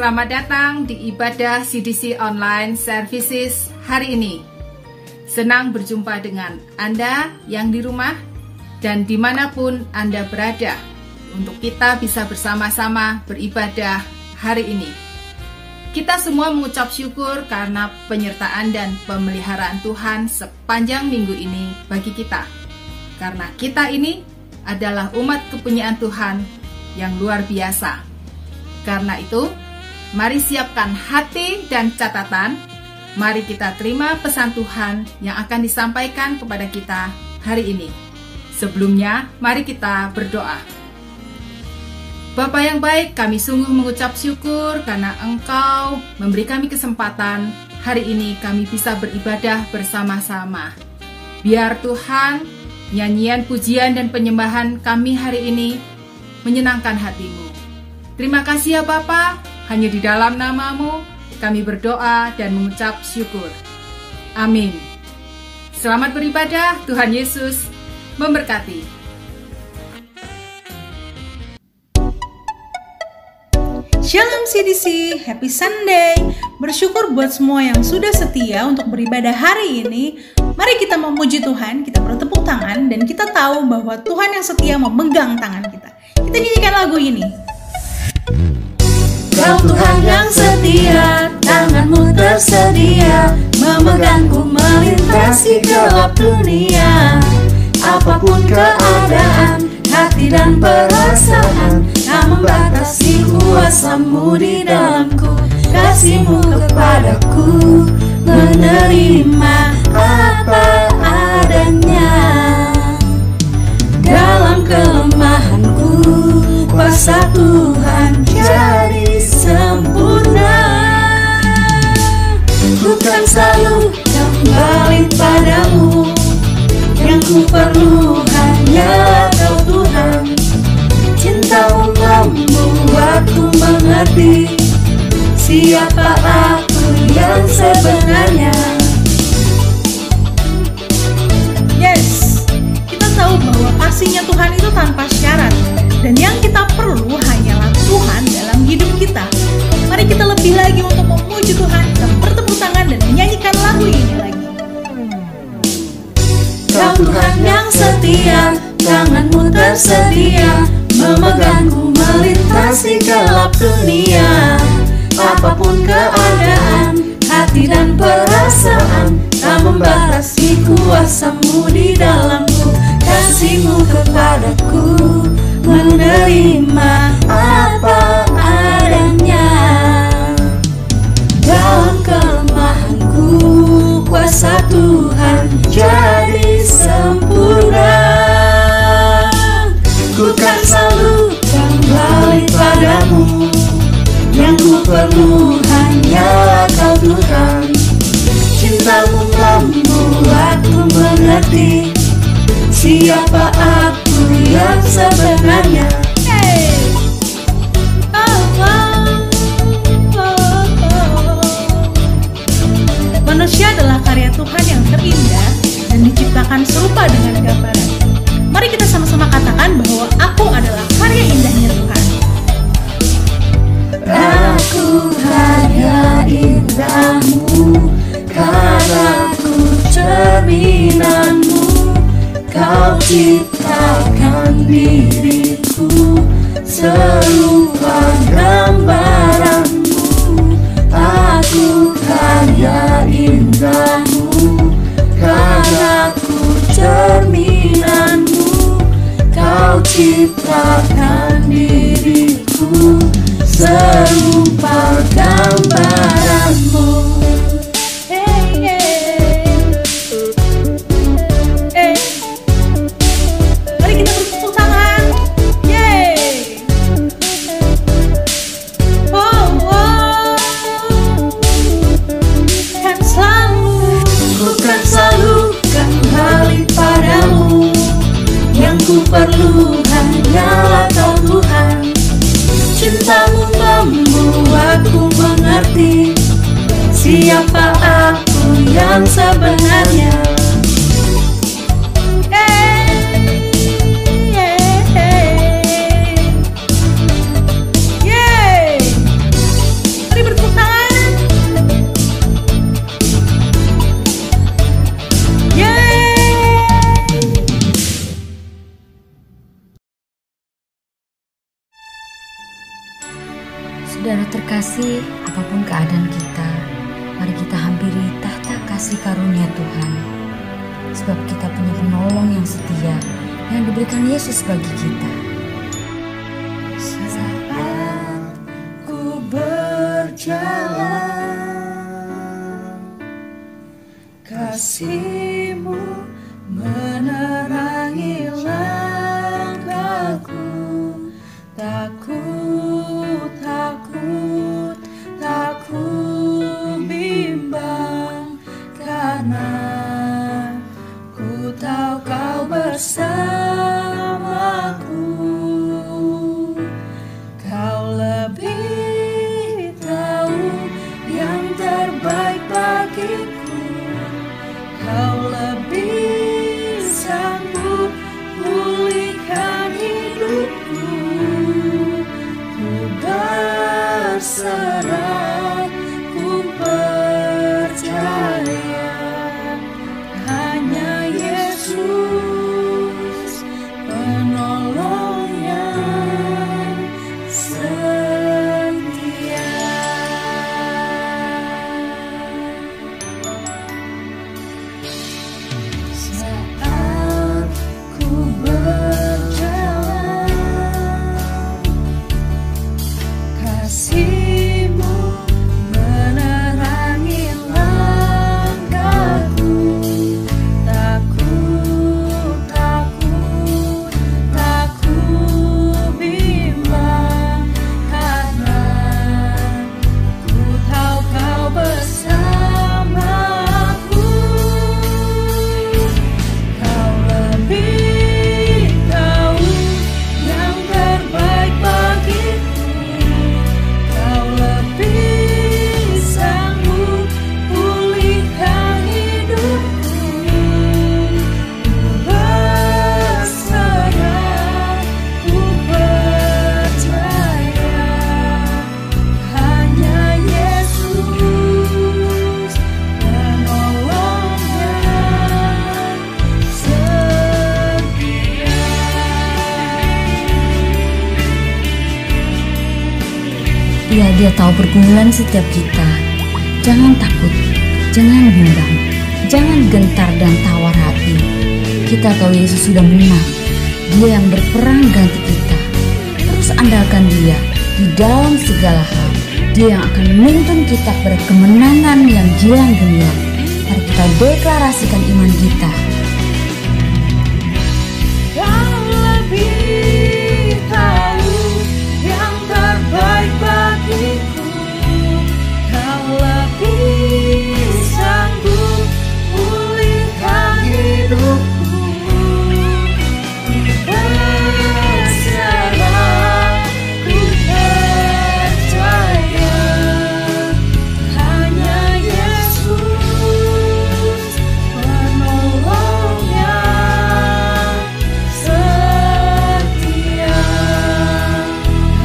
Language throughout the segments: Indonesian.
Selamat datang di ibadah CDC Online Services hari ini. Senang berjumpa dengan Anda yang di rumah dan dimanapun Anda berada, untuk kita bisa bersama-sama beribadah hari ini. Kita semua mengucap syukur karena penyertaan dan pemeliharaan Tuhan sepanjang minggu ini bagi kita. Karena kita ini adalah umat kepunyaan Tuhan yang luar biasa. Karena itu, mari siapkan hati dan catatan. Mari kita terima pesan Tuhan yang akan disampaikan kepada kita hari ini. Sebelumnya, mari kita berdoa. Bapa yang baik, kami sungguh mengucap syukur karena Engkau memberi kami kesempatan hari ini kami bisa beribadah bersama-sama. Biar Tuhan, nyanyian, pujian, dan penyembahan kami hari ini menyenangkan hati-Mu. Terima kasih ya Bapa, hanya di dalam nama-Mu kami berdoa dan mengucap syukur. Amin. Selamat beribadah, Tuhan Yesus memberkati. Shalom CDC, Happy Sunday. Bersyukur buat semua yang sudah setia untuk beribadah hari ini. Mari kita memuji Tuhan, kita bertepuk tangan, dan kita tahu bahwa Tuhan yang setia memegang tangan kita. Kita nyanyikan lagu ini. Kau Tuhan yang setia, tangan-Mu tersedia, memegangku melintasi gelap dunia. Apapun keadaan, hati dan perasaan, tak membatasi kuasa-Mu di dalamku. Kasih-Mu kepadaku, menerima apa adanya. Dalam kelemahanku, kuasa Tuhan jadi sempurna. Ku kan selalu kembali padamu, yang ku perlu hanya Kau Tuhan. Cinta-Mu membuatku mengerti siapa aku yang sebenarnya. Yes, kita tahu bahwa kasih-Nya Tuhan itu tanpa syarat, dan yang kita perlu hanyalah Tuhan dalam hidup kita. Mari kita lebih lagi untuk memuji Tuhan, kita bertepuk tangan dan menyanyikan lagu ini lagi. Kau Tuhan yang setia, tangan-Mu tersedia, memegangku melintasi gelap dunia. Apapun keadaan, hati dan perasaan, tak membatasi kuasa-Mu di dalamku. Kasih-Mu kepadaku, menerima apa adanya. Dalam kelemahanku, kuasa Tuhan jadi sempurna. Ku kan selalu kembali padamu, yang ku perlu hanyalah Kau Tuhan. Cinta-Mu membuatku mengerti siapa aku yang sebenarnya. Manusia adalah karya Tuhan yang terindah dan diciptakan serupa dengan gambaran. Mari kita sama-sama katakan bahwa aku adalah karya indahnya Tuhan. Aku hanya indahmu, karena ku cerminan-Mu. Kau ciptakan diriku serupa gambaran-Mu. Aku karya indahmu, karena ku cerminan-Mu. Kau ciptakan diriku serupa gambaran-Mu. Mari kita bertepuk tangan. Yeay. Kan selalu kembali padamu, yang ku perlu hanyalah Kau Tuhan. Cinta-Mu membuatku mengerti siapa aku yang sebenarnya. kasih apapun keadaan kita, mari kita hampiri tahta kasih karunia Tuhan. Sebab kita punya penolong yang setia, yang diberikan Yesus bagi kita. Saat ku berjalan, kasih-Mu menerangi langkahku. Tak ku bimbang, karena ku tahu Kau bersamaku. Kau lebih tahu yang terbaik bagiku. Kau lebih sanggup pulihkan hidupku. Ku berserah, ku percaya, hanya Yesus penolong yang setia. Saat ku berjalan, kasih-Mu menerangi langkahku. Tak ku bimbang, karena ku tahu Kau bersamaku. Kau lebih tahu yang terbaik bagiku. Kau lebih sanggup pulihkan hidupku. Ku berserah, ku percaya, hanya Yesus penolong yang setia. Dia tahu pergumulan setiap kita. Jangan takut, jangan bimbang, jangan gentar dan tawar hati. Kita tahu Yesus sudah menang. Dia yang berperang ganti kita. Terus andalkan Dia di dalam segala hal. Dia yang akan menuntun kita pada kemenangan yang gilang gemilang. Mari kita deklarasikan iman kita. Kau lebih tahu yang terbaik bagiku. Kau lebih sanggup pulihkan hidupku. Ku berserah, ku percaya, hanya Yesus penolong yang setia.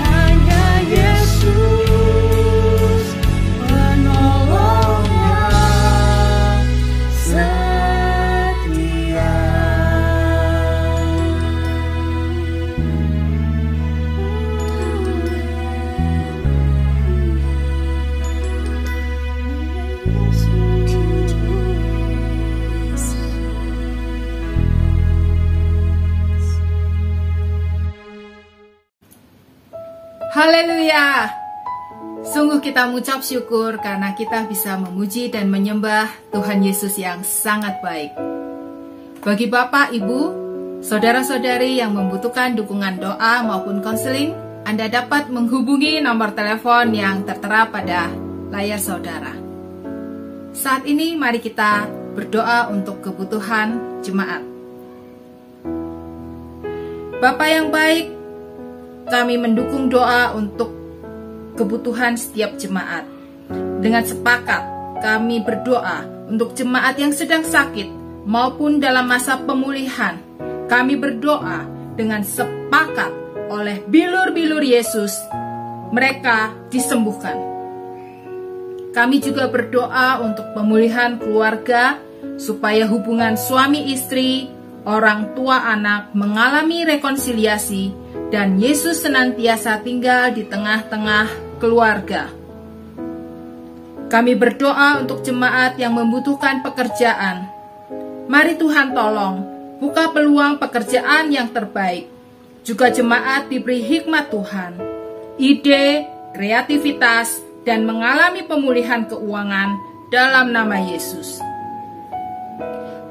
Hanya Yesus penolong yang setia. Haleluya! Sungguh kita mengucap syukur karena kita bisa memuji dan menyembah Tuhan Yesus yang sangat baik. Bagi Bapak, Ibu, saudara-saudari yang membutuhkan dukungan doa maupun konseling, Anda dapat menghubungi nomor telepon yang tertera pada layar saudara. Saat ini mari kita berdoa untuk kebutuhan jemaat. Bapa yang baik, kami mendukung doa untuk kebutuhan setiap jemaat. Dengan sepakat, kami berdoa untuk jemaat yang sedang sakit maupun dalam masa pemulihan. Kami berdoa dengan sepakat oleh bilur-bilur Yesus, mereka disembuhkan. Kami juga berdoa untuk pemulihan keluarga, supaya hubungan suami istri, orang tua anak mengalami rekonsiliasi, dan Yesus senantiasa tinggal di tengah-tengah keluarga. Kami berdoa untuk jemaat yang membutuhkan pekerjaan. Mari Tuhan tolong, buka peluang pekerjaan yang terbaik. Juga jemaat diberi hikmat Tuhan, ide, kreativitas, dan mengalami pemulihan keuangan dalam nama Yesus.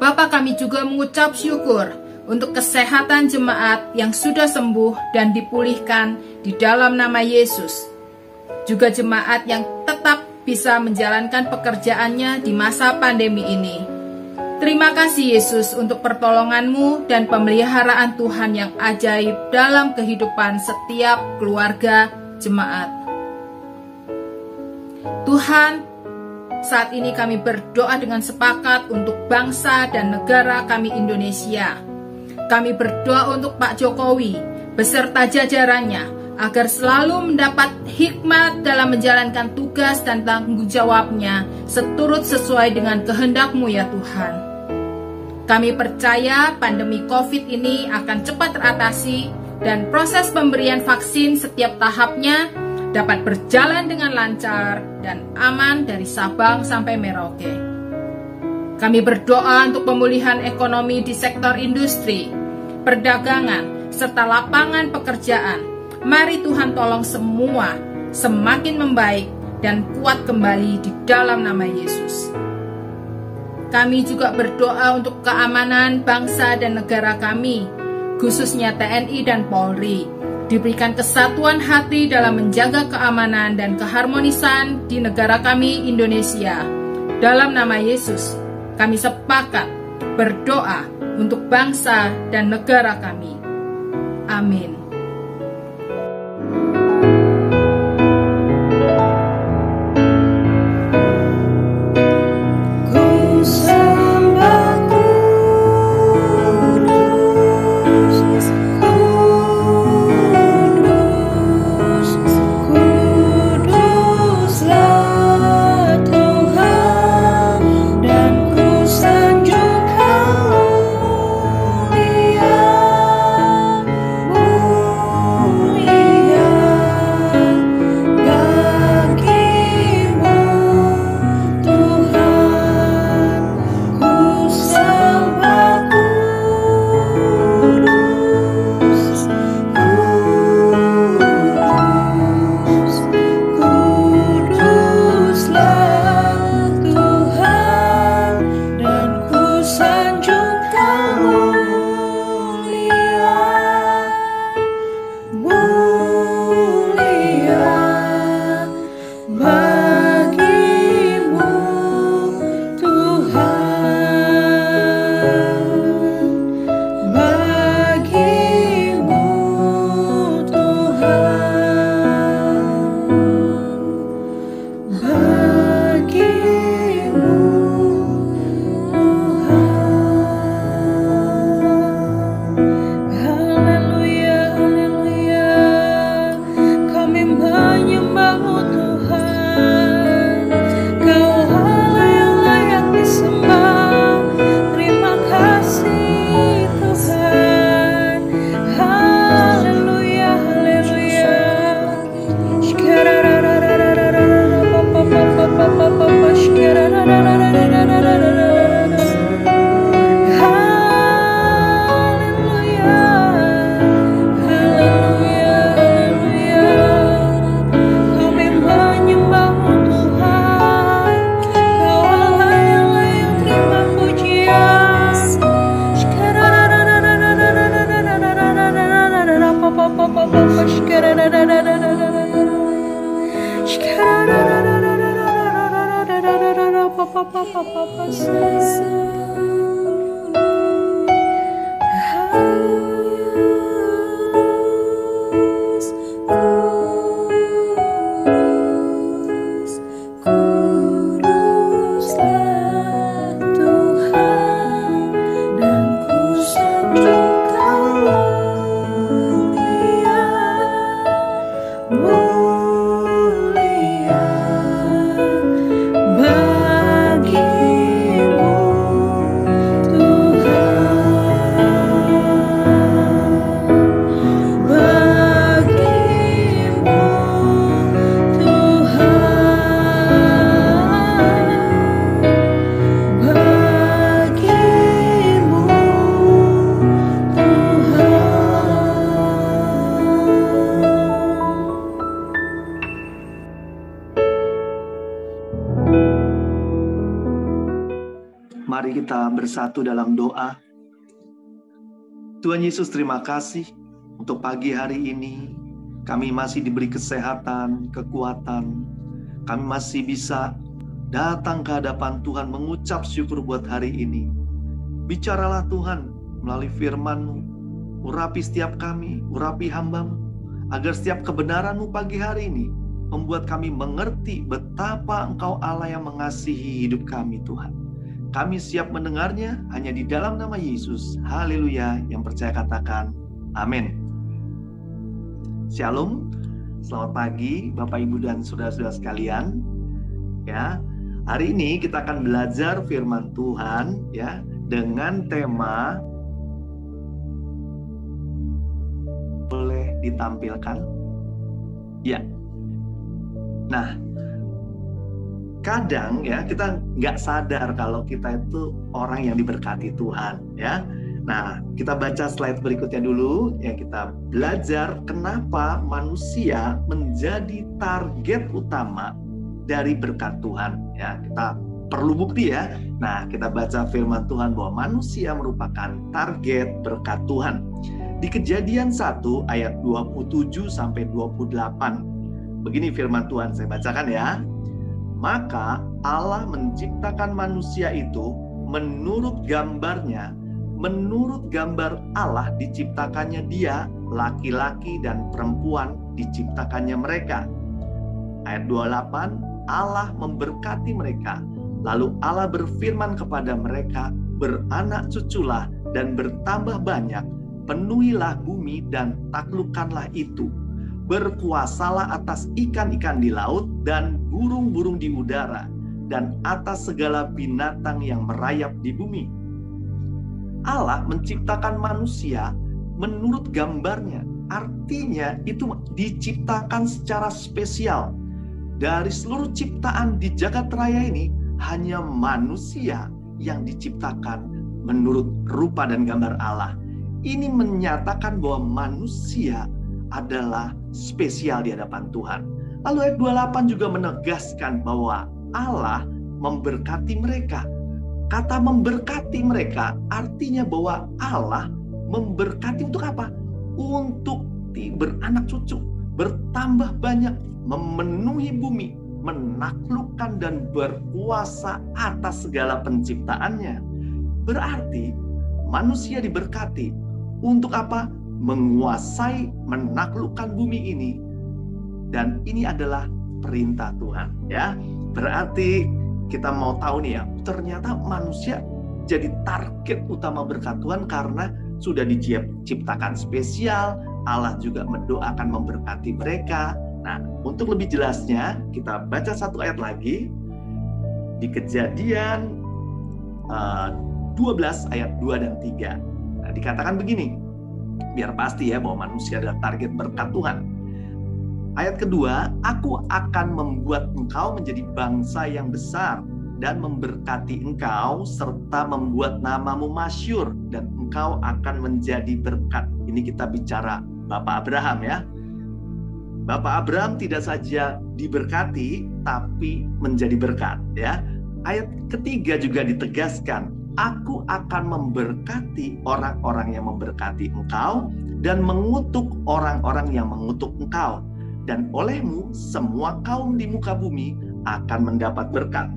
Bapa, kami juga mengucap syukur untuk kesehatan jemaat yang sudah sembuh dan dipulihkan di dalam nama Yesus. Juga jemaat yang tetap bisa menjalankan pekerjaannya di masa pandemi ini. Terima kasih Yesus untuk pertolongan-Mu dan pemeliharaan Tuhan yang ajaib dalam kehidupan setiap keluarga jemaat. Tuhan, saat ini kami berdoa dengan sepakat untuk bangsa dan negara kami Indonesia. Kami berdoa untuk Pak Jokowi beserta jajarannya agar selalu mendapat hikmat dalam menjalankan tugas dan tanggung jawabnya seturut sesuai dengan kehendak-Mu ya Tuhan. Kami percaya pandemi COVID ini akan cepat teratasi dan proses pemberian vaksin setiap tahapnya dapat berjalan dengan lancar dan aman dari Sabang sampai Merauke. Kami berdoa untuk pemulihan ekonomi di sektor industri, perdagangan, serta lapangan pekerjaan. Mari Tuhan tolong semua semakin membaik dan kuat kembali di dalam nama Yesus. Kami juga berdoa untuk keamanan bangsa dan negara kami, khususnya TNI dan Polri, diberikan kesatuan hati dalam menjaga keamanan dan keharmonisan di negara kami Indonesia. Dalam nama Yesus, kami sepakat berdoa untuk bangsa dan negara kami. Amin. Bagimu Mari kita bersatu dalam doa. Tuhan Yesus, terima kasih untuk pagi hari ini. Kami masih diberi kesehatan, kekuatan. Kami masih bisa datang ke hadapan Tuhan, mengucap syukur buat hari ini. Bicaralah Tuhan melalui firman-Mu. Urapi setiap kami, urapi hamba-Mu, agar setiap kebenaran-Mu pagi hari ini membuat kami mengerti betapa Engkau Allah yang mengasihi hidup kami, Tuhan. Kami siap mendengarnya hanya di dalam nama Yesus. Haleluya. Yang percaya katakan amin. Shalom. Selamat pagi Bapak Ibu dan saudara-saudara sekalian. Ya, hari ini kita akan belajar firman Tuhan ya dengan tema, boleh ditampilkan? Ya. Nah, kadang ya kita nggak sadar kalau kita itu orang yang diberkati Tuhan ya. Nah, kita baca slide berikutnya dulu ya. Kita belajar kenapa manusia menjadi target utama dari berkat Tuhan ya. Kita perlu bukti ya. Nah, kita baca firman Tuhan bahwa manusia merupakan target berkat Tuhan. Di Kejadian 1 ayat 27 sampai 28. Begini firman Tuhan, saya bacakan ya. Maka Allah menciptakan manusia itu menurut gambarnya. Menurut gambar Allah diciptakannya dia, laki-laki dan perempuan diciptakannya mereka. Ayat 28, Allah memberkati mereka. Lalu Allah berfirman kepada mereka, beranak cuculah dan bertambah banyak, penuhilah bumi dan taklukkanlah itu. Berkuasalah atas ikan-ikan di laut dan burung-burung di udara, dan atas segala binatang yang merayap di bumi. Allah menciptakan manusia menurut gambarnya. Artinya itu diciptakan secara spesial. Dari seluruh ciptaan di jagat raya ini, hanya manusia yang diciptakan menurut rupa dan gambar Allah. Ini menyatakan bahwa manusia adalah spesial di hadapan Tuhan. Lalu ayat 28 juga menegaskan bahwa Allah memberkati mereka. Kata memberkati mereka artinya bahwa Allah memberkati untuk apa? Untuk beranak cucu, bertambah banyak, memenuhi bumi, menaklukkan dan berkuasa atas segala penciptaannya. Berarti manusia diberkati untuk apa? Menguasai, menaklukkan bumi ini. Dan ini adalah perintah Tuhan ya. Berarti kita mau tahu nih ya, ternyata manusia jadi target utama berkat Tuhan karena sudah diciptakan spesial. Allah juga mendoakan memberkati mereka. Nah, untuk lebih jelasnya kita baca satu ayat lagi di Kejadian 12 ayat 2 dan 3. Nah, dikatakan begini, biar pasti ya bahwa manusia adalah target berkat Tuhan. Ayat kedua, aku akan membuat engkau menjadi bangsa yang besar dan memberkati engkau serta membuat namamu masyhur dan engkau akan menjadi berkat. Ini kita bicara Bapak Abraham ya. Bapak Abraham tidak saja diberkati tapi menjadi berkat ya. Ayat ketiga juga ditegaskan, aku akan memberkati orang-orang yang memberkati engkau dan mengutuk orang-orang yang mengutuk engkau. Dan olehmu semua kaum di muka bumi akan mendapat berkat.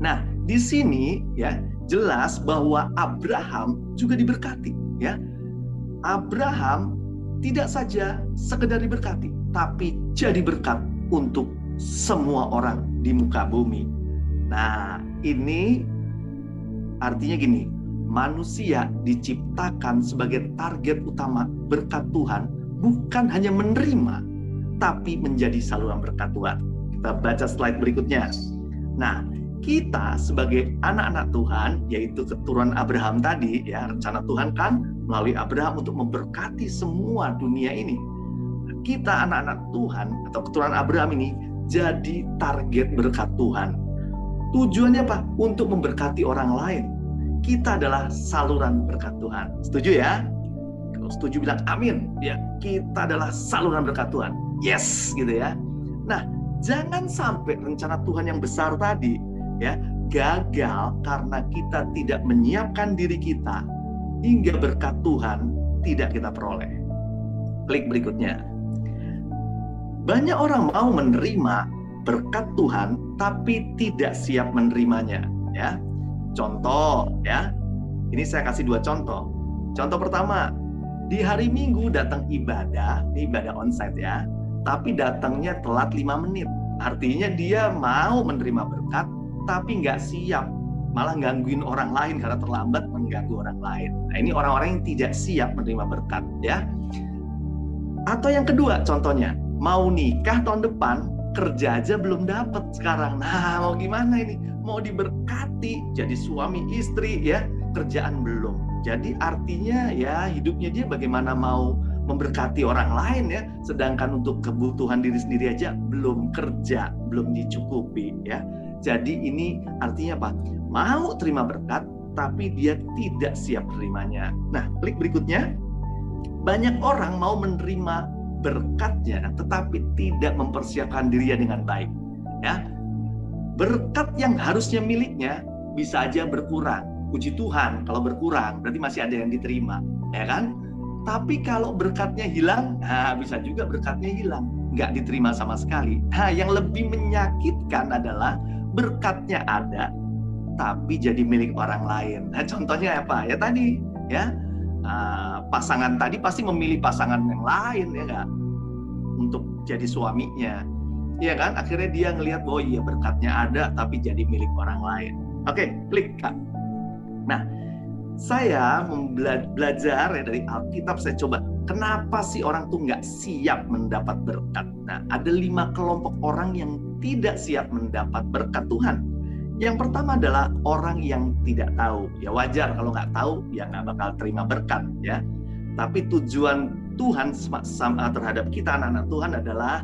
Nah, di sini ya jelas bahwa Abraham juga diberkati ya. Abraham tidak saja sekedar diberkati, tapi jadi berkat untuk semua orang di muka bumi. Nah, ini artinya gini, manusia diciptakan sebagai target utama berkat Tuhan, bukan hanya menerima, tapi menjadi saluran berkat Tuhan. Kita baca slide berikutnya. Nah, kita sebagai anak-anak Tuhan, yaitu keturunan Abraham tadi, ya rencana Tuhan kan melalui Abraham untuk memberkati semua dunia ini. Kita anak-anak Tuhan atau keturunan Abraham ini jadi target berkat Tuhan. Tujuannya apa? Untuk memberkati orang lain. Kita adalah saluran berkat Tuhan. Setuju ya? Kalau setuju bilang amin. Ya, kita adalah saluran berkat Tuhan. Yes, gitu ya. Nah, jangan sampai rencana Tuhan yang besar tadi ya, gagal karena kita tidak menyiapkan diri kita hingga berkat Tuhan tidak kita peroleh. Klik berikutnya. Banyak orang mau menerima berkat Tuhan tapi tidak siap menerimanya, ya. Contoh, ya. Ini saya kasih 2 contoh. Contoh pertama, di hari Minggu datang ibadah onsite ya, tapi datangnya telat 5 menit. Artinya dia mau menerima berkat tapi nggak siap, malah gangguin orang lain karena terlambat mengganggu orang lain. Nah, ini orang-orang yang tidak siap menerima berkat, ya. Atau yang kedua contohnya, mau nikah tahun depan, kerja aja belum dapat sekarang. Nah, mau gimana ini? Mau diberkati jadi suami istri, ya, kerjaan belum. Jadi artinya ya hidupnya dia bagaimana mau memberkati orang lain, ya, sedangkan untuk kebutuhan diri sendiri aja belum kerja, belum dicukupi, ya. Jadi ini artinya apa? Mau terima berkat tapi dia tidak siap menerimanya. Nah, klik berikutnya. Banyak orang mau menerima berkatnya tetapi tidak mempersiapkan dirinya dengan baik, ya. Berkat yang harusnya miliknya bisa aja berkurang. Puji Tuhan, kalau berkurang berarti masih ada yang diterima, ya kan? Tapi kalau berkatnya hilang, nah bisa juga berkatnya hilang, nggak diterima sama sekali. Nah, yang lebih menyakitkan adalah berkatnya ada, tapi jadi milik orang lain. Nah, contohnya apa? Ya tadi, ya, pasangan tadi pasti memilih pasangan yang lain, ya nggak? Untuk jadi suaminya, ya kan? Akhirnya dia ngelihat, oh iya berkatnya ada, tapi jadi milik orang lain. Oke, klik Kak. Nah, saya belajar ya dari Alkitab, saya coba kenapa sih orang tuh nggak siap mendapat berkat. Nah, ada 5 kelompok orang yang tidak siap mendapat berkat Tuhan. Yang pertama adalah orang yang tidak tahu. Ya wajar kalau nggak tahu, ya nggak bakal terima berkat, ya. Tapi tujuan Tuhan terhadap kita anak-anak Tuhan adalah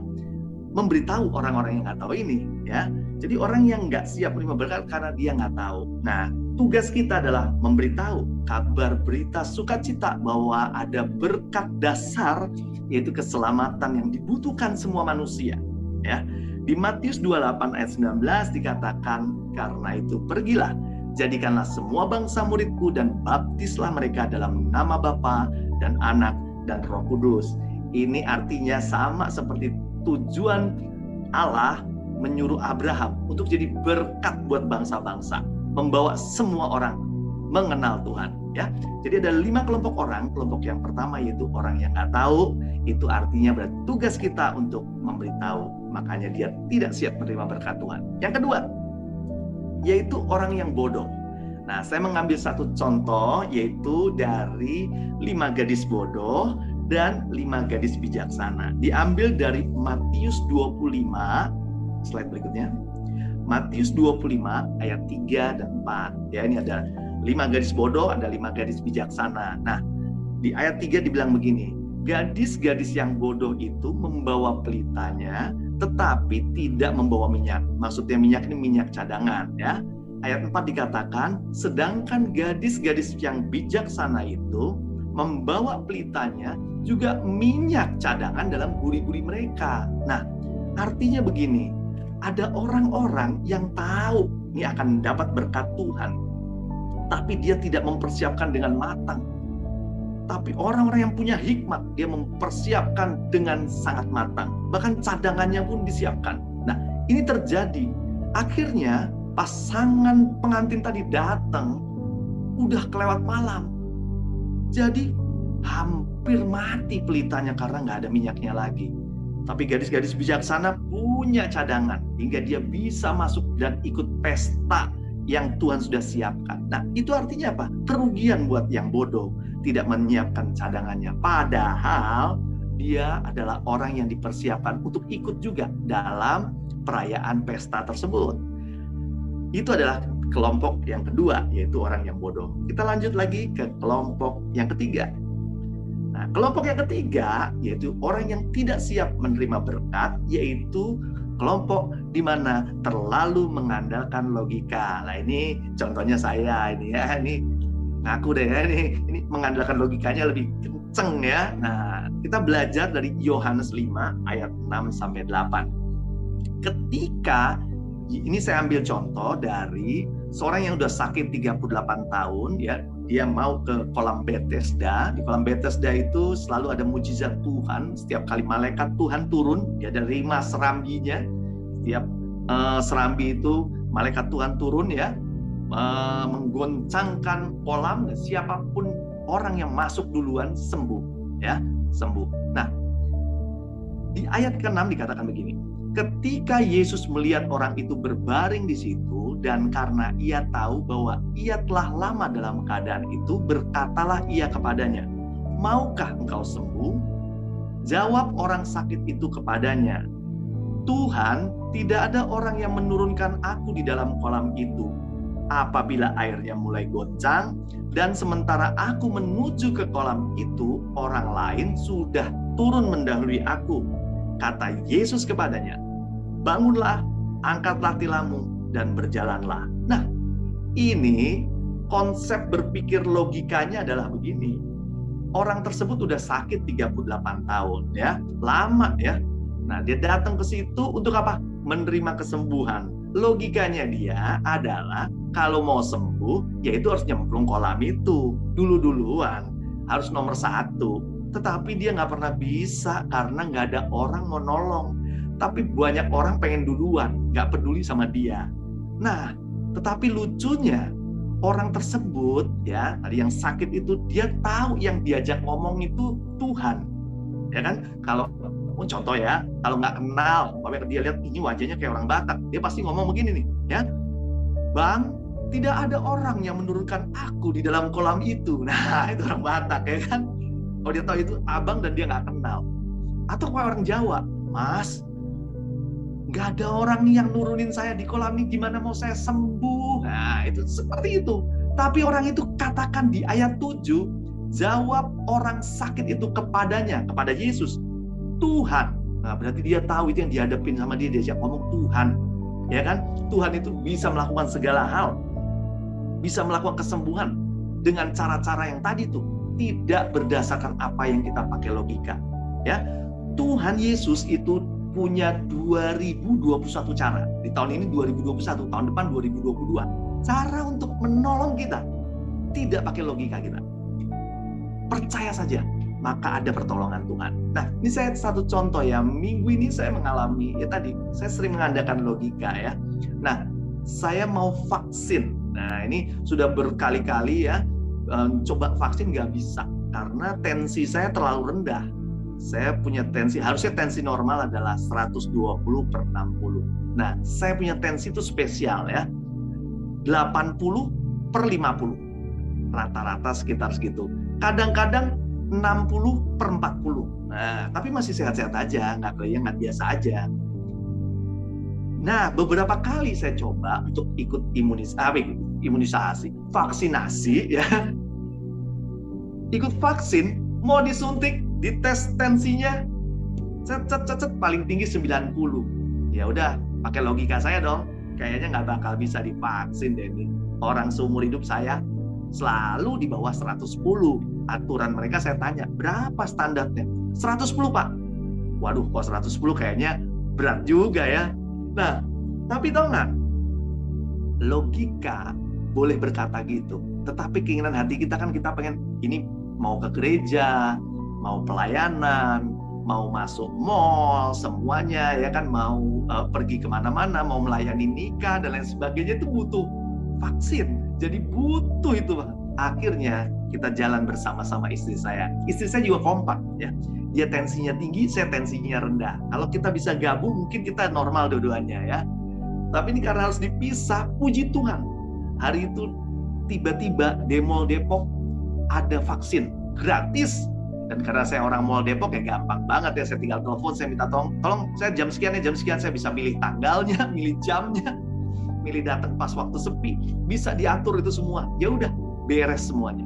memberitahu orang-orang yang nggak tahu ini, ya. Jadi orang yang nggak siap menerima berkat karena dia nggak tahu. Nah, tugas kita adalah memberitahu kabar berita sukacita bahwa ada berkat dasar, yaitu keselamatan yang dibutuhkan semua manusia, ya. Di Matius 28 ayat 19 dikatakan, karena itu pergilah, jadikanlah semua bangsa muridku dan baptislah mereka dalam nama Bapa dan Anak dan Roh Kudus. Ini artinya sama seperti tujuan Allah menyuruh Abraham untuk jadi berkat buat bangsa-bangsa, membawa semua orang mengenal Tuhan, ya. Jadi ada 5 kelompok orang. Kelompok yang pertama yaitu orang yang nggak tahu. Itu artinya berarti tugas kita untuk memberitahu. Makanya dia tidak siap menerima berkat Tuhan. Yang kedua, yaitu orang yang bodoh. Nah, saya mengambil satu contoh, yaitu dari 5 gadis bodoh dan 5 gadis bijaksana. Diambil dari Matius 25, slide berikutnya. Matius 25 ayat 3 dan 4. Ya, ini ada 5 gadis bodoh, ada 5 gadis bijaksana. Nah, di ayat 3 dibilang begini, gadis-gadis yang bodoh itu membawa pelitanya, tetapi tidak membawa minyak. Maksudnya minyak ini minyak cadangan, ya. Ayat 4 dikatakan, sedangkan gadis-gadis yang bijaksana itu membawa pelitanya juga minyak cadangan dalam buri-buri mereka. Nah, artinya begini, ada orang-orang yang tahu ini akan dapat berkat Tuhan, tapi dia tidak mempersiapkan dengan matang. Tapi orang-orang yang punya hikmat, dia mempersiapkan dengan sangat matang. Bahkan cadangannya pun disiapkan. Nah, ini terjadi. Akhirnya pasangan pengantin tadi datang, udah kelewat malam. Jadi hampir mati pelitanya karena nggak ada minyaknya lagi. Tapi gadis-gadis bijaksana punya cadangan hingga dia bisa masuk dan ikut pesta yang Tuhan sudah siapkan. Nah, itu artinya apa? Kerugian buat yang bodoh, tidak menyiapkan cadangannya. Padahal dia adalah orang yang dipersiapkan untuk ikut juga dalam perayaan pesta tersebut. Itu adalah kelompok yang kedua, yaitu orang yang bodoh. Kita lanjut lagi ke kelompok yang ketiga. Nah, kelompok yang ketiga yaitu orang yang tidak siap menerima berkat, yaitu kelompok di mana terlalu mengandalkan logika. Nah, ini contohnya saya ini ya, ini ngaku deh ya, ini mengandalkan logikanya lebih kenceng ya. Nah, kita belajar dari Yohanes 5 ayat 6 sampai 8. Ketika ini saya ambil contoh dari seorang yang udah sakit 38 tahun ya. Dia mau ke kolam Bethesda. Di kolam Bethesda itu selalu ada mujizat Tuhan. Setiap kali malaikat Tuhan turun, ya ada 5 serambinya. Setiap serambi itu malaikat Tuhan turun ya, menggoncangkan kolam, dan siapapun orang yang masuk duluan sembuh ya, sembuh. Nah, di ayat ke-6 dikatakan begini. Ketika Yesus melihat orang itu berbaring di situ, dan karena ia tahu bahwa ia telah lama dalam keadaan itu, berkatalah ia kepadanya, "Maukah engkau sembuh?" Jawab orang sakit itu kepadanya, "Tuhan, tidak ada orang yang menurunkan aku di dalam kolam itu apabila airnya mulai goncang, dan sementara aku menuju ke kolam itu, orang lain sudah turun mendahului aku." Kata Yesus kepadanya, "Bangunlah, angkatlah tilammu, dan berjalanlah." Nah, ini konsep berpikir logikanya adalah begini. Orang tersebut udah sakit 38 tahun ya, lama ya. Nah, dia datang ke situ untuk apa? Menerima kesembuhan. Logikanya dia adalah kalau mau sembuh, yaitu harus nyemplung kolam itu duluan, harus nomor 1. Tetapi dia nggak pernah bisa karena nggak ada orang mau nolong. Tapi banyak orang pengen duluan, nggak peduli sama dia. Nah, tetapi lucunya orang tersebut ya, tadi yang sakit itu, dia tahu yang diajak ngomong itu Tuhan, ya kan? Kalau contoh ya, kalau nggak kenal, dia lihat ini wajahnya kayak orang Batak, dia pasti ngomong begini nih, ya, "Bang, tidak ada orang yang menurunkan aku di dalam kolam itu." Nah, itu orang Batak ya kan? Kalau dia tahu itu abang dan dia nggak kenal. Atau kalau orang Jawa, "Mas, nggak ada orang yang nurunin saya di kolam ini, gimana mau saya sembuh?" Nah, itu seperti itu. Tapi orang itu katakan di ayat 7, jawab orang sakit itu kepadanya, kepada Yesus, "Tuhan." Nah, berarti dia tahu itu yang dihadapin sama dia, diajak ngomong Tuhan. Ya kan? Tuhan itu bisa melakukan segala hal. Bisa melakukan kesembuhan dengan cara-cara yang tadi tuh. Tidak berdasarkan apa yang kita pakai logika. Ya, Tuhan Yesus itu punya 2021 cara. Di tahun ini 2021, tahun depan 2022. Cara untuk menolong kita. Tidak pakai logika kita. Percaya saja, maka ada pertolongan Tuhan. Nah, ini saya satu contoh ya. Minggu ini saya mengalami, ya tadi, saya sering mengandalkan logika ya. Nah, saya mau vaksin. Nah, ini sudah berkali-kali ya. Coba vaksin nggak bisa karena tensi saya terlalu rendah. Saya punya tensi, harusnya tensi normal adalah 120/60. Nah, saya punya tensi itu spesial ya, 80/50, rata-rata sekitar segitu. Kadang-kadang 60/40. Nah, tapi masih sehat-sehat aja, nggak biasa aja. Nah, beberapa kali saya coba untuk ikut imunisasi, vaksinasi ya. Ikut vaksin, mau disuntik, dites tensinya, cet paling tinggi 90. Ya udah, pakai logika saya dong, kayaknya nggak bakal bisa divaksin deh nih. Orang seumur hidup saya selalu di bawah 110. Aturan mereka saya tanya, berapa standarnya? 110 Pak. Waduh, kok 110 kayaknya berat juga ya. Nah, tapi tahu nggak? Logika boleh berkata gitu, tetapi keinginan hati kita kan kita pengen ini mau ke gereja, mau pelayanan, mau masuk mall, semuanya ya kan, mau pergi kemana-mana, mau melayani nikah dan lain sebagainya, itu butuh vaksin. Jadi butuh itu. Akhirnya kita jalan bersama-sama istri saya. Istri saya juga kompak ya. Dia tensinya tinggi, saya tensinya rendah. Kalau kita bisa gabung, mungkin kita normal dua-duanya ya. Tapi ini karena harus dipisah, puji Tuhan. Hari itu tiba-tiba di Mall Depok ada vaksin gratis. Dan karena saya orang Mall Depok ya gampang banget ya, saya tinggal telepon, saya minta tolong saya jam sekian saya bisa milih tanggalnya, milih jamnya, milih datang pas waktu sepi, bisa diatur itu semua. Ya udah, beres semuanya.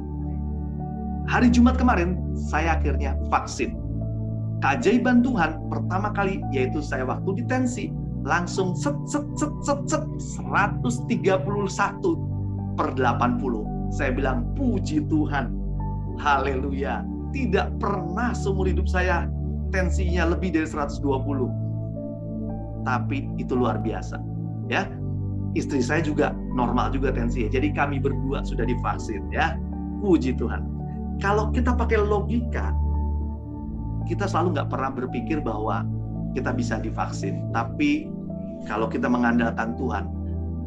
Hari Jumat kemarin saya akhirnya vaksin. Keajaiban Tuhan pertama kali yaitu saya waktu di tensi langsung 131/80. Saya bilang puji Tuhan, haleluya. Tidak pernah seumur hidup saya tensinya lebih dari 120. Tapi itu luar biasa. ya. Istri saya juga normal juga tensinya. Jadi kami berdua sudah divaksin, ya. Puji Tuhan. Kalau kita pakai logika, kita selalu nggak pernah berpikir bahwa kita bisa divaksin. Tapi kalau kita mengandalkan Tuhan,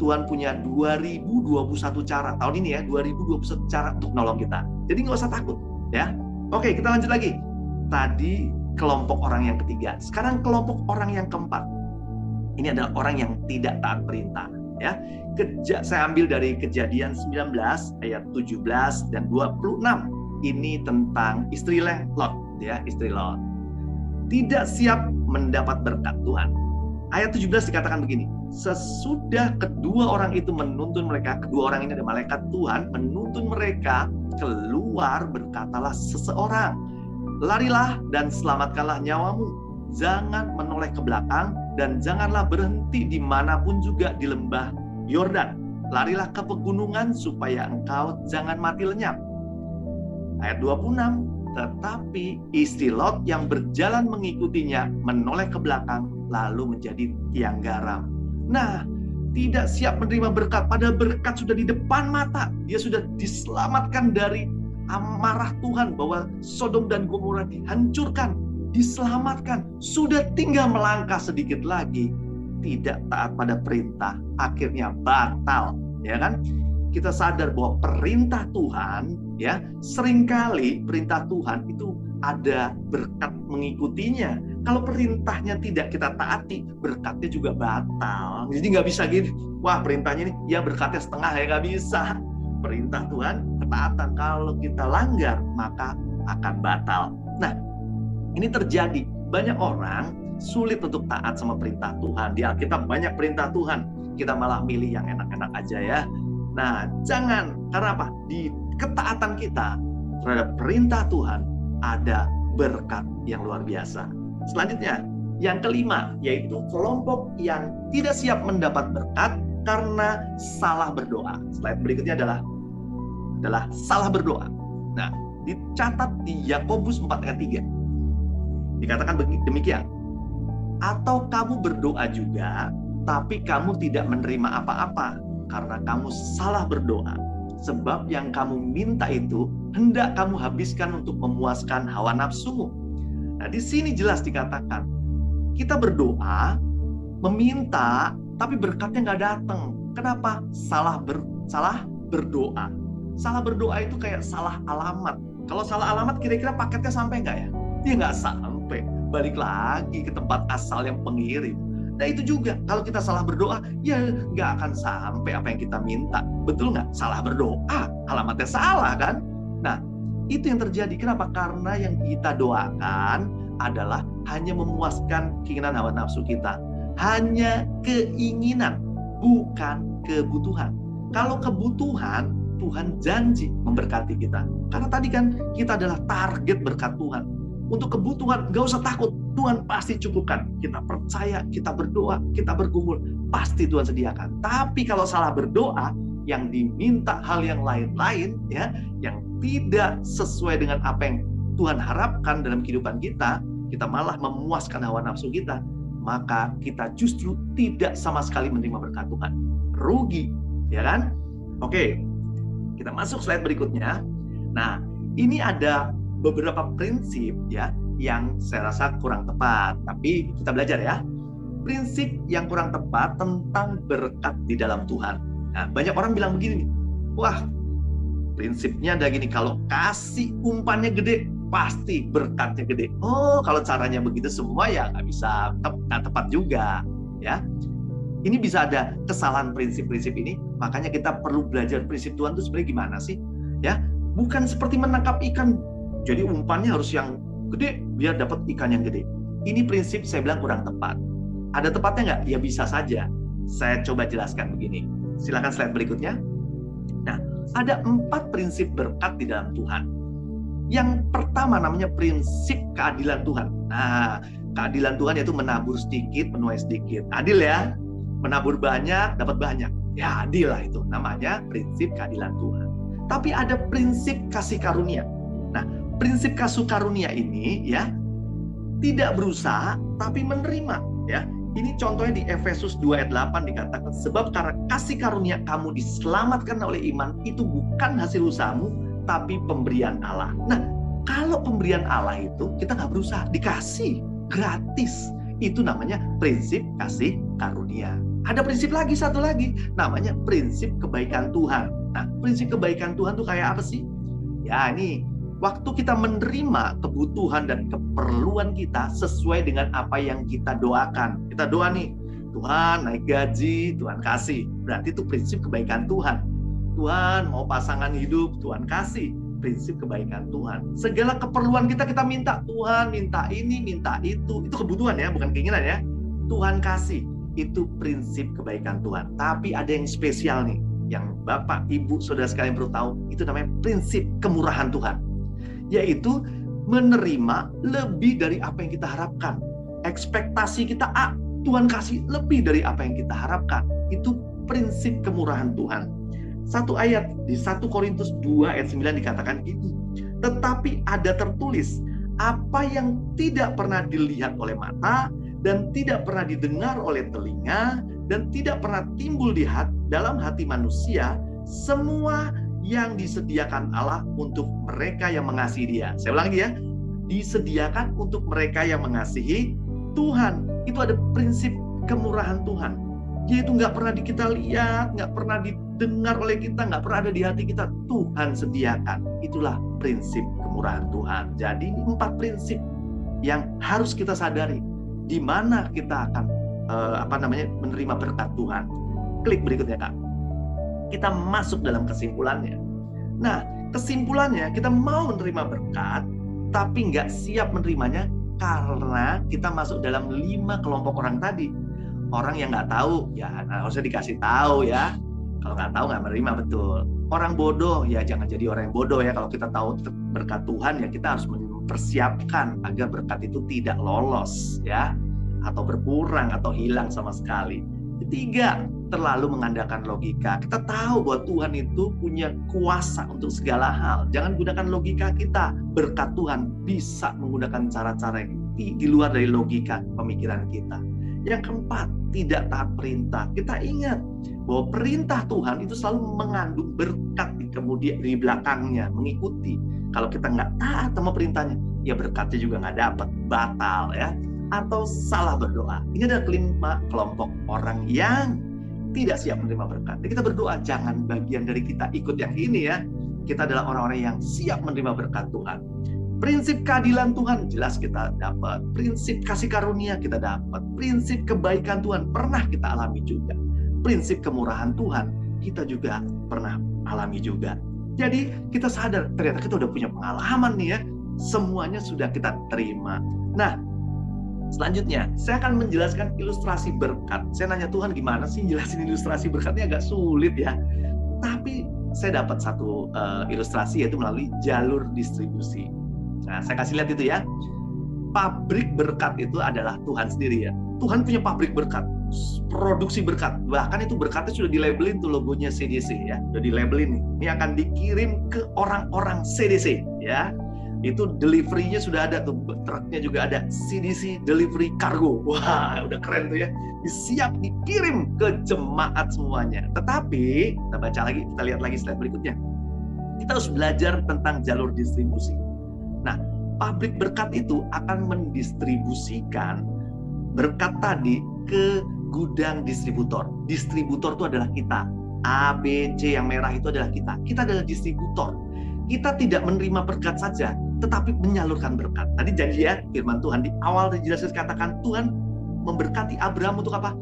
Tuhan punya 2021 cara. Tahun ini ya, 2021 cara untuk nolong kita. Jadi nggak usah takut, ya. Oke, kita lanjut lagi. Tadi kelompok orang yang ketiga. Sekarang kelompok orang yang keempat. Ini adalah orang yang tidak taat perintah. Ya, saya ambil dari Kejadian 19 ayat 17 dan 26. Ini tentang istri Lot, ya, istri Lot. Tidak siap mendapat berkat Tuhan. Ayat 17 dikatakan begini, sesudah kedua orang itu menuntun mereka, kedua orang ini adalah malaikat Tuhan, menuntun mereka keluar, berkatalah seseorang, larilah dan selamatkanlah nyawamu. Jangan menoleh ke belakang dan janganlah berhenti dimanapun juga di lembah Yordan. Larilah ke pegunungan supaya engkau jangan mati lenyap. Ayat 26, tetapi istri Lot yang berjalan mengikutinya menoleh ke belakang lalu menjadi tiang garam. Nah, tidak siap menerima berkat, padahal berkat sudah di depan mata. Dia sudah diselamatkan dari amarah Tuhan bahwa Sodom dan Gomora dihancurkan, diselamatkan, sudah tinggal melangkah sedikit lagi, tidak taat pada perintah, akhirnya batal, ya kan? Kita sadar bahwa perintah Tuhan, ya, seringkali perintah Tuhan itu ada berkat mengikutinya. Kalau perintahnya tidak kita taati, berkatnya juga batal. Jadi nggak bisa gitu, wah perintahnya ini, ya berkatnya setengah, ya nggak bisa. Perintah Tuhan, ketaatan, kalau kita langgar, maka akan batal. Nah, ini terjadi. Banyak orang sulit untuk taat sama perintah Tuhan. Di Alkitab banyak perintah Tuhan. Kita malah milih yang enak-enak aja, ya. Nah, jangan. Karena apa? Di ketaatan kita terhadap perintah Tuhan ada berkat yang luar biasa. Selanjutnya, yang kelima, yaitu kelompok yang tidak siap mendapat berkat karena salah berdoa. Slide berikutnya adalah salah berdoa. Nah, dicatat di Yakobus 4 ayat 3. Dikatakan demikian. Atau kamu berdoa juga, tapi kamu tidak menerima apa-apa karena kamu salah berdoa. Sebab yang kamu minta itu hendak kamu habiskan untuk memuaskan hawa nafsumu. Nah, di sini jelas dikatakan, kita berdoa, meminta, tapi berkatnya nggak datang. Kenapa? Salah berdoa. Salah berdoa itu kayak salah alamat. Kalau salah alamat, kira-kira paketnya sampai nggak ya? Dia nggak sampai. Balik lagi ke tempat asal yang pengirim. Nah itu juga, kalau kita salah berdoa, ya nggak akan sampai apa yang kita minta. Betul nggak? Salah berdoa, alamatnya salah kan? Nah, itu yang terjadi. Kenapa? Karena yang kita doakan adalah hanya memuaskan keinginan hawa nafsu kita. Hanya keinginan, bukan kebutuhan. Kalau kebutuhan, Tuhan janji memberkati kita. Karena tadi kan kita adalah target berkat Tuhan. Untuk kebutuhan, gak usah takut. Tuhan pasti cukupkan. Kita percaya, kita berdoa, kita bergumul. Pasti Tuhan sediakan. Tapi kalau salah berdoa, yang diminta hal yang lain-lain, ya, yang tidak sesuai dengan apa yang Tuhan harapkan dalam kehidupan kita malah memuaskan hawa nafsu kita, maka kita justru tidak sama sekali menerima berkat Tuhan. Rugi, ya kan? Oke, kita masuk slide berikutnya. Nah, ini ada beberapa prinsip, ya, yang saya rasa kurang tepat, tapi kita belajar, ya. Prinsip yang kurang tepat tentang berkat di dalam Tuhan. Nah, banyak orang bilang begini, wah, prinsipnya ada gini, kalau kasih umpannya gede, pasti berkatnya gede. Oh, kalau caranya begitu semua, ya nggak bisa, nggak tepat juga, ya. Ini bisa ada kesalahan prinsip-prinsip ini, makanya kita perlu belajar prinsip Tuhan itu sebenarnya gimana sih, ya. Bukan seperti menangkap ikan, jadi umpannya harus yang gede biar dapat ikan yang gede. Ini prinsip saya bilang kurang tepat. Ada tepatnya nggak? Ya bisa saja. Saya coba jelaskan begini. Silakan slide berikutnya. Nah, ada 4 prinsip berkat di dalam Tuhan. Yang pertama namanya prinsip keadilan Tuhan. Nah, keadilan Tuhan yaitu menabur sedikit, menuai sedikit. Adil ya? Menabur banyak, dapat banyak. Ya adil lah itu. Namanya prinsip keadilan Tuhan. Tapi ada prinsip kasih karunia. Nah, prinsip kasih karunia ini, ya, tidak berusaha tapi menerima, ya. Ini contohnya di Efesus 2 ayat 8 dikatakan, sebab karena kasih karunia kamu diselamatkan oleh iman, itu bukan hasil usahamu, tapi pemberian Allah. Nah, kalau pemberian Allah itu kita nggak berusaha, dikasih gratis. Itu namanya prinsip kasih karunia. Ada prinsip lagi, satu lagi, namanya prinsip kebaikan Tuhan. Nah, prinsip kebaikan Tuhan tuh kayak apa sih? Ya, ini waktu kita menerima kebutuhan dan keperluan kita sesuai dengan apa yang kita doakan. Kita doa nih, Tuhan naik gaji, Tuhan kasih. Berarti itu prinsip kebaikan Tuhan. Tuhan mau pasangan hidup, Tuhan kasih. Prinsip kebaikan Tuhan. Segala keperluan kita minta, Tuhan minta ini, minta itu. Itu kebutuhan ya, bukan keinginan ya. Tuhan kasih. Itu prinsip kebaikan Tuhan. Tapi ada yang spesial nih, yang Bapak, Ibu, Saudara sekalian perlu tahu. Itu namanya prinsip kemurahan Tuhan. Yaitu menerima lebih dari apa yang kita harapkan. Ekspektasi kita A, Tuhan kasih lebih dari apa yang kita harapkan. Itu prinsip kemurahan Tuhan. Satu ayat di 1 Korintus 2 ayat 9 dikatakan gini, tetapi ada tertulis, apa yang tidak pernah dilihat oleh mata dan tidak pernah didengar oleh telinga dan tidak pernah timbul di dalam hati manusia, semua yang disediakan Allah untuk mereka yang mengasihi Dia. Saya ulang lagi ya, disediakan untuk mereka yang mengasihi Tuhan. Itu ada prinsip kemurahan Tuhan. Yaitu nggak pernah kita lihat, nggak pernah didengar oleh kita, nggak pernah ada di hati kita. Tuhan sediakan. Itulah prinsip kemurahan Tuhan. Jadi ini 4 prinsip yang harus kita sadari. Di mana kita akan menerima berkat Tuhan. Klik berikutnya Kak. Kita masuk dalam kesimpulannya. Nah, kesimpulannya kita mau menerima berkat, tapi nggak siap menerimanya karena kita masuk dalam 5 kelompok orang tadi. Orang yang nggak tahu, ya harusnya dikasih tahu ya. Kalau nggak tahu nggak menerima, betul. Orang bodoh, ya jangan jadi orang yang bodoh ya. Kalau kita tahu berkat Tuhan, ya kita harus mempersiapkan agar berkat itu tidak lolos ya, atau berkurang atau hilang sama sekali. Ketiga, terlalu mengandalkan logika. Kita tahu bahwa Tuhan itu punya kuasa untuk segala hal. Jangan gunakan logika kita. Berkat Tuhan bisa menggunakan cara-cara yang di luar dari logika pemikiran kita. Yang keempat, tidak taat perintah. Kita ingat bahwa perintah Tuhan itu selalu mengandung berkat di belakangnya, mengikuti. Kalau kita nggak taat sama perintahnya, ya berkatnya juga nggak dapat, batal ya. Atau salah berdoa. Ini adalah 5 kelompok orang yang tidak siap menerima berkat. Jadi kita berdoa, jangan bagian dari kita ikut yang ini ya. Kita adalah orang-orang yang siap menerima berkat Tuhan. Prinsip keadilan Tuhan jelas kita dapat. Prinsip kasih karunia kita dapat. Prinsip kebaikan Tuhan pernah kita alami juga. Prinsip kemurahan Tuhan kita juga pernah alami juga. Jadi kita sadar ternyata kita udah punya pengalaman nih ya. Semuanya sudah kita terima. Nah, selanjutnya saya akan menjelaskan ilustrasi berkat. Saya nanya Tuhan, gimana sih jelasin ilustrasi berkatnya? Agak sulit ya. Tapi saya dapat satu ilustrasi, yaitu melalui jalur distribusi. Nah, saya kasih lihat itu ya. Pabrik berkat itu adalah Tuhan sendiri ya. Tuhan punya pabrik berkat, produksi berkat. Bahkan itu berkatnya sudah dilabelin tuh logonya CDC ya. Sudah dilabelin. Ini akan dikirim ke orang-orang CDC ya. Itu delivery-nya sudah ada tuh, truknya juga ada. CDC Delivery Cargo. Wah, udah keren tuh ya. Siap dikirim ke jemaat semuanya. Tetapi, kita baca lagi, kita lihat lagi slide berikutnya. Kita harus belajar tentang jalur distribusi. Nah, pabrik berkat itu akan mendistribusikan berkat tadi ke gudang distributor. Distributor itu adalah kita. A, B, C yang merah itu adalah kita. Kita adalah distributor. Kita tidak menerima berkat saja, tetapi menyalurkan berkat. Tadi janji ya, firman Tuhan di awal dijelaskan katakan Tuhan memberkati Abraham untuk apa?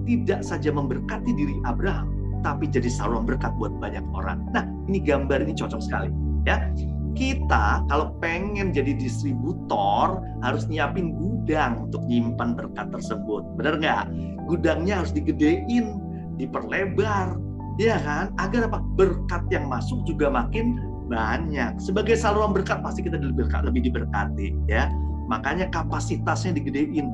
Tidak saja memberkati diri Abraham, tapi jadi saluran berkat buat banyak orang. Nah, ini gambar ini cocok sekali ya. Kita kalau pengen jadi distributor harus nyiapin gudang untuk nyimpan berkat tersebut. Benar nggak? Gudangnya harus digedein, diperlebar, ya kan? Agar apa? Berkat yang masuk juga makin banyak. Sebagai saluran berkat pasti kita lebih diberkati, ya. Makanya kapasitasnya digedein,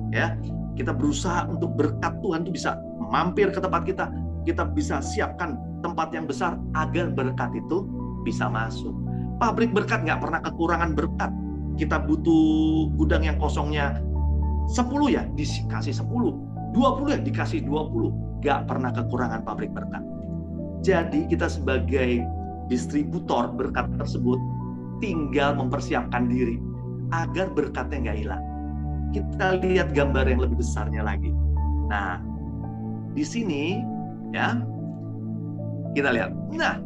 ya. Kita berusaha untuk berkat Tuhan itu bisa mampir ke tempat kita. Kita bisa siapkan tempat yang besar agar berkat itu bisa masuk. Pabrik berkat nggak pernah kekurangan berkat. Kita butuh gudang yang kosongnya 10 ya dikasih 10, 20 ya dikasih 20. Gak pernah kekurangan pabrik berkat. Jadi kita sebagai distributor berkat tersebut tinggal mempersiapkan diri agar berkatnya nggak hilang. Kita lihat gambar yang lebih besarnya lagi. Nah, di sini ya kita lihat. Nah,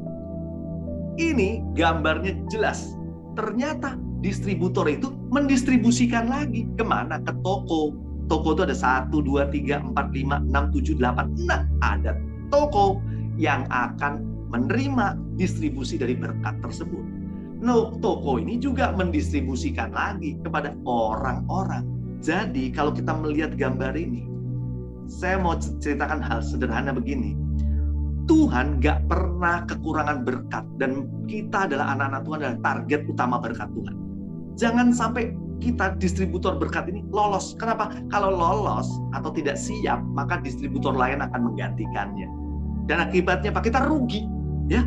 ini gambarnya jelas. Ternyata distributor itu mendistribusikan lagi kemana? Ke toko. Toko itu ada 1, 2, 3, 4, 5, 6, 7, 8. Nah, ada toko yang akan menerima distribusi dari berkat tersebut. Nah, toko ini juga mendistribusikan lagi kepada orang-orang. Jadi, kalau kita melihat gambar ini, saya mau ceritakan hal sederhana begini. Tuhan gak pernah kekurangan berkat, dan kita adalah anak-anak Tuhan, adalah target utama berkat Tuhan. Jangan sampai kita distributor berkat ini lolos. Kenapa? Kalau lolos atau tidak siap, maka distributor lain akan menggantikannya. Dan akibatnya Pak, kita rugi, ya.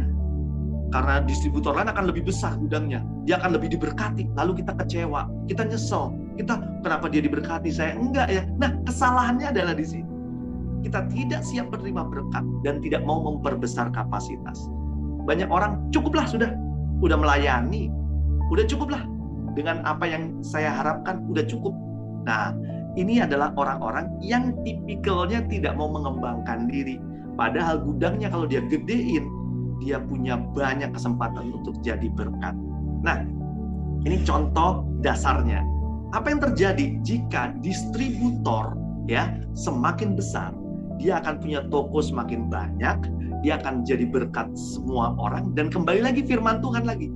Karena distributor lain akan lebih besar gudangnya, dia akan lebih diberkati. Lalu kita kecewa, kita nyesel, kita kenapa dia diberkati, saya enggak ya. Nah, kesalahannya adalah di sini. Kita tidak siap menerima berkat dan tidak mau memperbesar kapasitas. Banyak orang cukuplah sudah melayani, udah cukuplah dengan apa yang saya harapkan, udah cukup. Nah, ini adalah orang-orang yang tipikalnya tidak mau mengembangkan diri. Padahal gudangnya kalau dia gedein, dia punya banyak kesempatan untuk jadi berkat. Nah, ini contoh dasarnya. Apa yang terjadi jika distributor ya semakin besar, dia akan punya toko semakin banyak, dia akan jadi berkat semua orang, dan kembali lagi firman Tuhan lagi.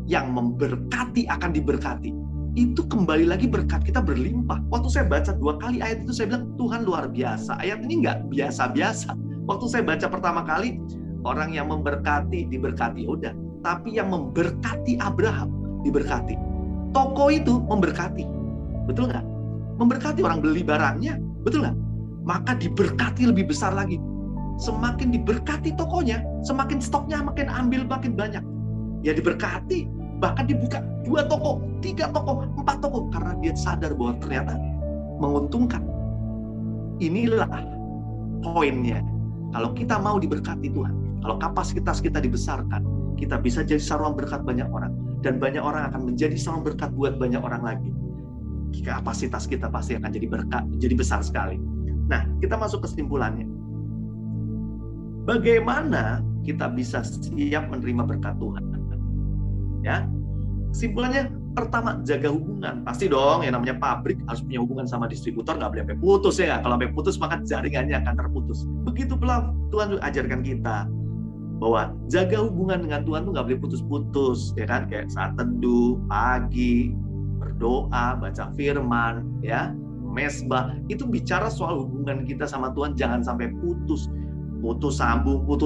Yang memberkati akan diberkati. Itu kembali lagi berkat kita berlimpah. Waktu saya baca 2 kali ayat itu, saya bilang Tuhan luar biasa. Ayat ini nggak biasa-biasa. Waktu saya baca pertama kali, orang yang memberkati diberkati, udah. Tapi yang memberkati Abraham diberkati. Toko itu memberkati, betul nggak? Memberkati orang beli barangnya, betul nggak? Maka diberkati lebih besar lagi. Semakin diberkati tokonya, semakin stoknya makin ambil makin banyak. Ya diberkati, bahkan dibuka 2 toko, 3 toko, 4 toko, karena dia sadar bahwa ternyata menguntungkan. Inilah poinnya. Kalau kita mau diberkati Tuhan, kalau kapasitas kita dibesarkan, kita bisa jadi saluran berkat banyak orang. Dan banyak orang akan menjadi saluran berkat buat banyak orang lagi. Kapasitas kita pasti akan jadi berkat, jadi besar sekali. Nah, kita masuk kesimpulannya. Bagaimana kita bisa siap menerima berkat Tuhan? Ya, kesimpulannya pertama, jaga hubungan. Pasti dong, yang namanya pabrik harus punya hubungan sama distributor, nggak boleh sampai putus ya. Kalau sampai putus, maka jaringannya akan terputus. Begitu pula Tuhan ajarkan kita bahwa jaga hubungan dengan Tuhan tuh nggak boleh putus-putus, ya kan? Kayak saat teduh, pagi, berdoa, baca firman, ya, mesbah. Itu bicara soal hubungan kita sama Tuhan, jangan sampai putus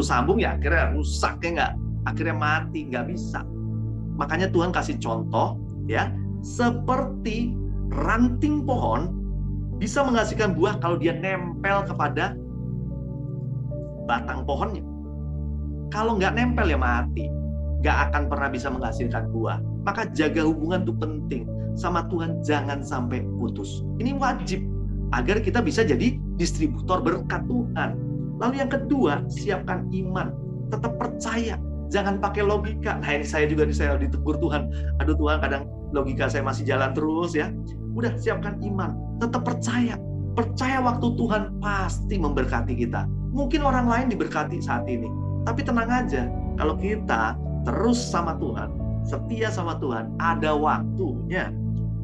sambung ya akhirnya rusak ya nggak, akhirnya mati, nggak bisa. Makanya Tuhan kasih contoh ya, seperti ranting pohon bisa menghasilkan buah kalau dia nempel kepada batang pohonnya. Kalau nggak nempel ya mati, nggak akan pernah bisa menghasilkan buah. Maka jaga hubungan itu penting sama Tuhan, jangan sampai putus. Ini wajib agar kita bisa jadi distributor berkat Tuhan. Lalu yang kedua, siapkan iman, tetap percaya, jangan pakai logika. Nah ini saya ditegur Tuhan. Aduh Tuhan, kadang logika saya masih jalan terus ya. Udah, siapkan iman, tetap percaya. Percaya waktu Tuhan pasti memberkati kita. Mungkin orang lain diberkati saat ini, tapi tenang aja, kalau kita terus sama Tuhan, setia sama Tuhan, ada waktunya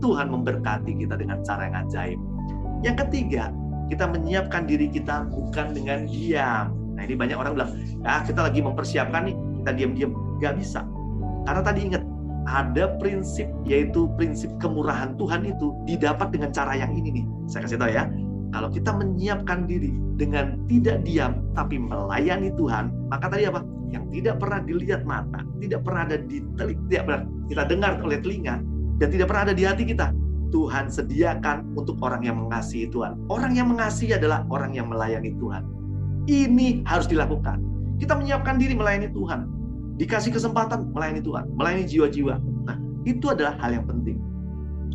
Tuhan memberkati kita dengan cara yang ajaib. Yang ketiga, kita menyiapkan diri kita bukan dengan diam. Nah ini banyak orang bilang, kita lagi mempersiapkan nih, kita diam-diam. Gak bisa. Karena tadi ingat, ada prinsip, yaitu prinsip kemurahan Tuhan itu didapat dengan cara yang ini nih. Saya kasih tahu ya, kalau kita menyiapkan diri dengan tidak diam, tapi melayani Tuhan, maka tadi apa? Yang tidak pernah dilihat mata, tidak pernah ada di telinga, tidak pernah kita dengar oleh telinga, dan tidak pernah ada di hati kita, Tuhan sediakan untuk orang yang mengasihi Tuhan. Orang yang mengasihi adalah orang yang melayani Tuhan. Ini harus dilakukan. Kita menyiapkan diri melayani Tuhan. Dikasih kesempatan melayani Tuhan, melayani jiwa-jiwa. Nah, itu adalah hal yang penting.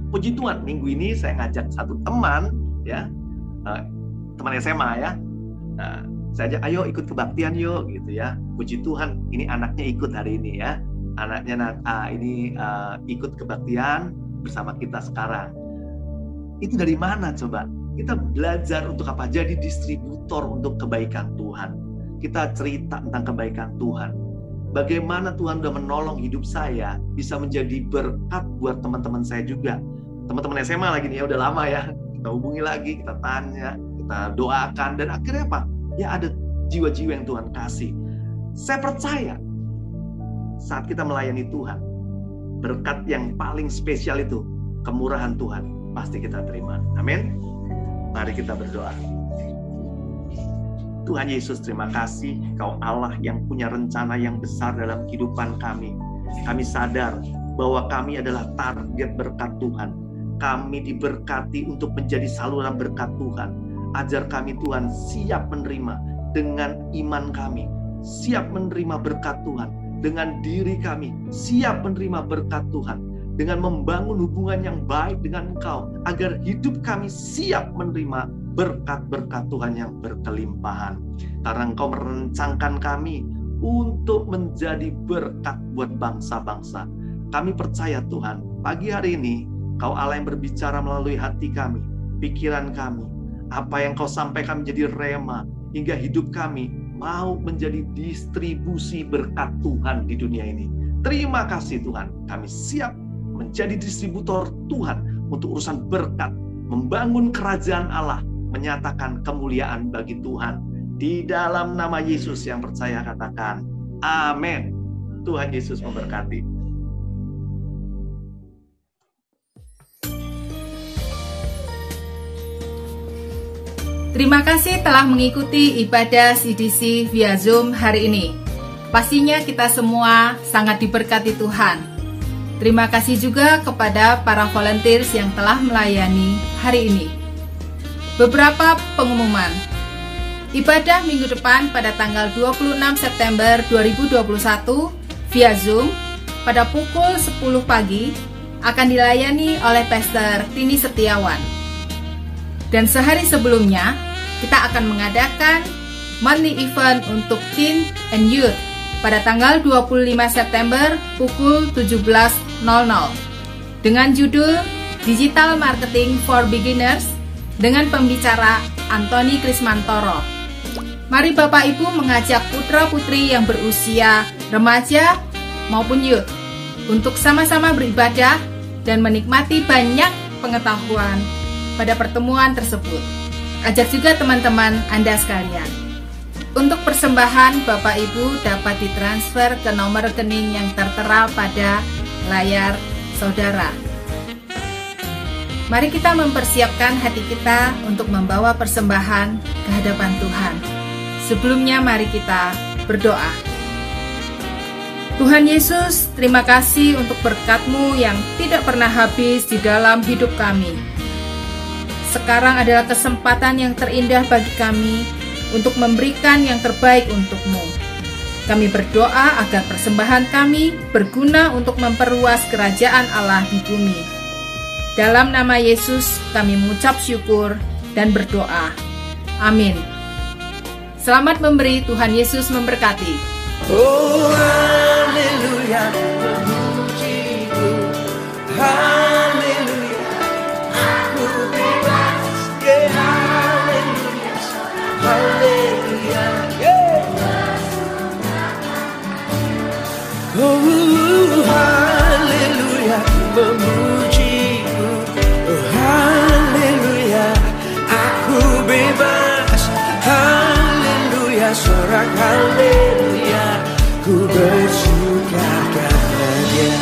Puji Tuhan, minggu ini saya ngajak satu teman ya, teman SMA ya. Saya ajak, ayo ikut kebaktian yuk, gitu ya. Puji Tuhan, ini anaknya ikut hari ini ya. Anaknya ini ikut kebaktian bersama kita sekarang. Itu dari mana coba? Kita belajar untuk apa? Jadi distributor untuk kebaikan Tuhan. Kita cerita tentang kebaikan Tuhan. Bagaimana Tuhan sudah menolong hidup saya bisa menjadi berkat buat teman-teman saya juga. Teman-teman SMA lagi nih ya, udah lama ya. Kita hubungi lagi, kita tanya, kita doakan, dan akhirnya apa? Ya ada jiwa-jiwa yang Tuhan kasih. Saya percaya saat kita melayani Tuhan, berkat yang paling spesial itu, kemurahan Tuhan, pasti kita terima. Amin. Mari kita berdoa. Tuhan Yesus, terima kasih Kau Allah yang punya rencana yang besar dalam kehidupan kami. Kami sadar bahwa kami adalah target berkat Tuhan. Kami diberkati untuk menjadi saluran berkat Tuhan. Ajar kami Tuhan siap menerima dengan iman kami, siap menerima berkat Tuhan dengan diri kami, siap menerima berkat Tuhan dengan membangun hubungan yang baik dengan Engkau, agar hidup kami siap menerima berkat-berkat Tuhan yang berkelimpahan. Karena Engkau merencangkan kami untuk menjadi berkat buat bangsa-bangsa. Kami percaya Tuhan, pagi hari ini Kau Allah yang berbicara melalui hati kami, pikiran kami. Apa yang Kau sampaikan menjadi rema, hingga hidup kami mau menjadi distribusi berkat Tuhan di dunia ini. Terima kasih Tuhan, kami siap menjadi distributor Tuhan untuk urusan berkat, membangun kerajaan Allah, menyatakan kemuliaan bagi Tuhan. Di dalam nama Yesus yang percaya katakan, amin. Tuhan Yesus memberkati. Terima kasih telah mengikuti ibadah CDC via Zoom hari ini. Pastinya kita semua sangat diberkati Tuhan. Terima kasih juga kepada para volunteers yang telah melayani hari ini. Beberapa pengumuman. Ibadah minggu depan pada tanggal 26 September 2021 via Zoom pada pukul 10 pagi akan dilayani oleh Pastor Tini Setiawan. Dan sehari sebelumnya, kita akan mengadakan monthly event untuk teen and youth pada tanggal 25 September pukul 17.00 dengan judul Digital Marketing for Beginners dengan pembicara Antoni Krismantoro. Mari Bapak Ibu mengajak putra-putri yang berusia remaja maupun youth untuk sama-sama beribadah dan menikmati banyak pengetahuan pada pertemuan tersebut. Ajak juga teman-teman Anda sekalian. Untuk persembahan, Bapak Ibu dapat ditransfer ke nomor rekening yang tertera pada layar saudara. Mari kita mempersiapkan hati kita untuk membawa persembahan ke hadapan Tuhan. Sebelumnya mari kita berdoa. Tuhan Yesus, terima kasih untuk berkat-Mu yang tidak pernah habis di dalam hidup kami. Sekarang adalah kesempatan yang terindah bagi kami untuk memberikan yang terbaik untuk-Mu. Kami berdoa agar persembahan kami berguna untuk memperluas kerajaan Allah di bumi. Dalam nama Yesus kami mengucap syukur dan berdoa. Amin. Selamat memberi, Tuhan Yesus memberkati. Oh haleluya, memuji-Mu, haleluya, aku bebas, yeah, haleluya, haleluya, yeah. Oh haleluya, memuji-Mu, oh haleluya, aku bebas, haleluya, sorak haleluya, ku bersuka karena Dia.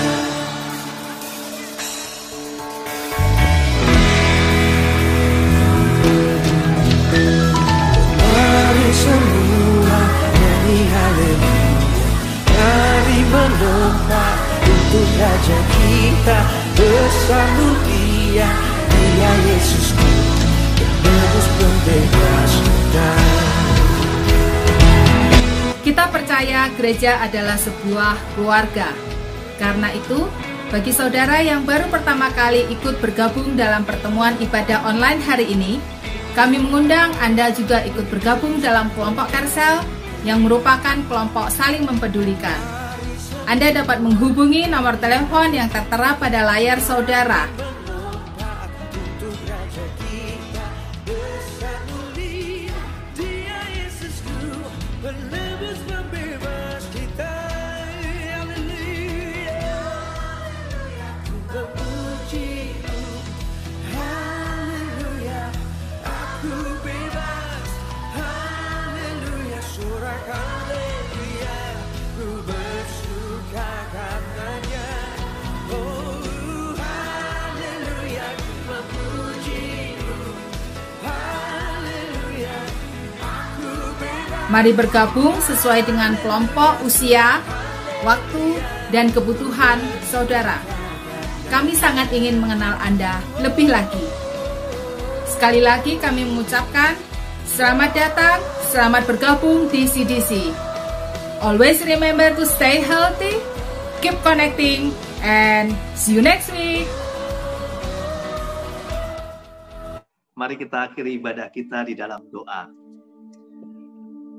Mari semua nyanyi haleluya, mari menyembah untuk Raja kita, bersambut Dia, Dia Yesusku, penebus pembebas kita. Kita percaya gereja adalah sebuah keluarga. Karena itu, Bagi saudara yang baru pertama kali ikut bergabung dalam pertemuan ibadah online hari ini, kami mengundang Anda juga ikut bergabung dalam kelompok Karsel yang merupakan kelompok saling mempedulikan. Anda dapat menghubungi nomor telepon yang tertera pada layar saudara. Mari bergabung sesuai dengan kelompok usia, waktu, dan kebutuhan saudara. Kami sangat ingin mengenal Anda lebih lagi. Sekali lagi kami mengucapkan selamat datang, selamat bergabung di CDC. Always remember to stay healthy, keep connecting, and see you next week. Mari kita akhiri ibadah kita di dalam doa.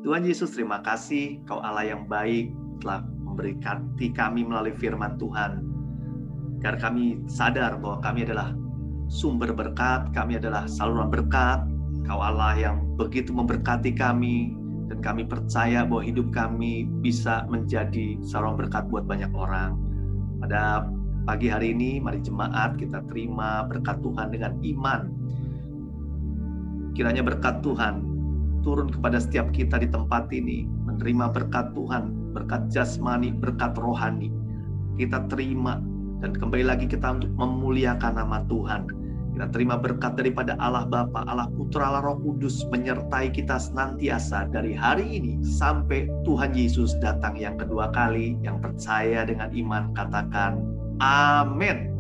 Tuhan Yesus, terima kasih Kau Allah yang baik telah memberkati kami melalui firman Tuhan. Agar kami sadar bahwa kami adalah sumber berkat, kami adalah saluran berkat. Kau Allah yang begitu memberkati kami, dan kami percaya bahwa hidup kami bisa menjadi saluran berkat buat banyak orang. Pada pagi hari ini, mari jemaat kita terima berkat Tuhan dengan iman. Kiranya berkat Tuhan turun kepada setiap kita di tempat ini, menerima berkat Tuhan, berkat jasmani, berkat rohani. Kita terima, dan kembali lagi kita untuk memuliakan nama Tuhan. Kita terima berkat daripada Allah Bapa, Allah Putra, Allah Roh Kudus menyertai kita senantiasa dari hari ini sampai Tuhan Yesus datang yang kedua kali. Yang percaya dengan iman katakan amin.